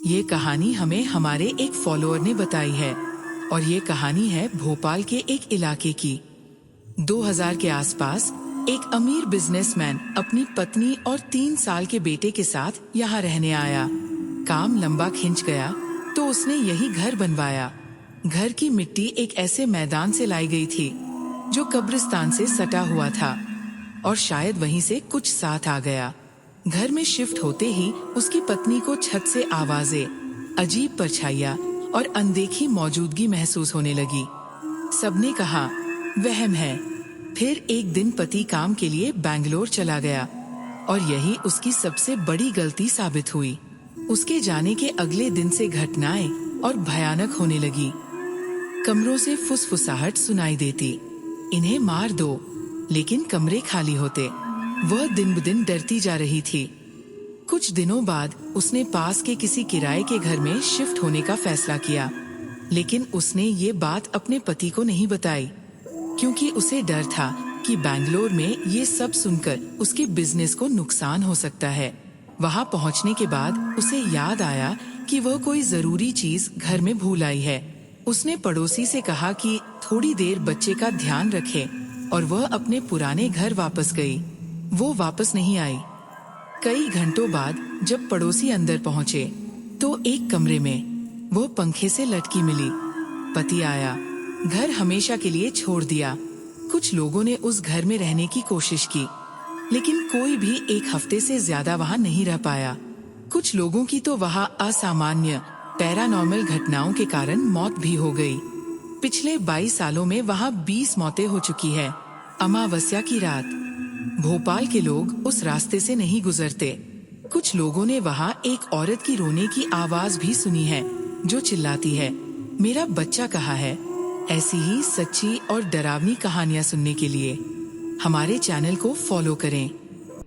ये कहानी हमें हमारे एक फॉलोअर ने बताई है और ये कहानी है भोपाल के एक इलाके की। 2000 के आसपास एक अमीर बिजनेसमैन अपनी पत्नी और 3 साल के बेटे के साथ यहाँ रहने आया। काम लंबा खिंच गया तो उसने यही घर बनवाया। घर की मिट्टी एक ऐसे मैदान से लाई गई थी जो कब्रिस्तान से सटा हुआ था और शायद वहीं से कुछ साथ आ गया। घर में शिफ्ट होते ही उसकी पत्नी को छत से आवाजें, अजीब परछाइयाँ और अनदेखी मौजूदगी महसूस होने लगी। सबने कहा वहम है। फिर एक दिन पति काम के लिए बैंगलोर चला गया और यही उसकी सबसे बड़ी गलती साबित हुई। उसके जाने के अगले दिन से घटनाएं और भयानक होने लगी। कमरों से फुसफुसाहट सुनाई देती, इन्हें मार दो, लेकिन कमरे खाली होते। वह दिन ब दिन डरती जा रही थी। कुछ दिनों बाद उसने पास के किसी किराए के घर में शिफ्ट होने का फैसला किया, लेकिन उसने ये बात अपने पति को नहीं बताई क्योंकि उसे डर था कि बैंगलोर में ये सब सुनकर उसके बिजनेस को नुकसान हो सकता है। वहाँ पहुँचने के बाद उसे याद आया कि वह कोई जरूरी चीज घर में भूल आई है। उसने पड़ोसी से कहा कि थोड़ी देर बच्चे का ध्यान रखे और वह अपने पुराने घर वापस गई। वो वापस नहीं आई। कई घंटों बाद जब पड़ोसी अंदर पहुँचे तो एक कमरे में वो पंखे से लटकी मिली। पति आया, घर हमेशा के लिए छोड़ दिया। कुछ लोगों ने उस घर में रहने की कोशिश की, लेकिन कोई भी एक हफ्ते से ज्यादा वहाँ नहीं रह पाया। कुछ लोगों की तो वहाँ असामान्य पैरानॉर्मल घटनाओं के कारण मौत भी हो गई। पिछले 22 सालों में वहाँ 20 मौतें हो चुकी है। अमावस्या की रात भोपाल के लोग उस रास्ते से नहीं गुजरते। कुछ लोगों ने वहाँ एक औरत की रोने की आवाज भी सुनी है जो चिल्लाती है, मेरा बच्चा कहाँ है। ऐसी ही सच्ची और डरावनी कहानियाँ सुनने के लिए हमारे चैनल को फॉलो करें।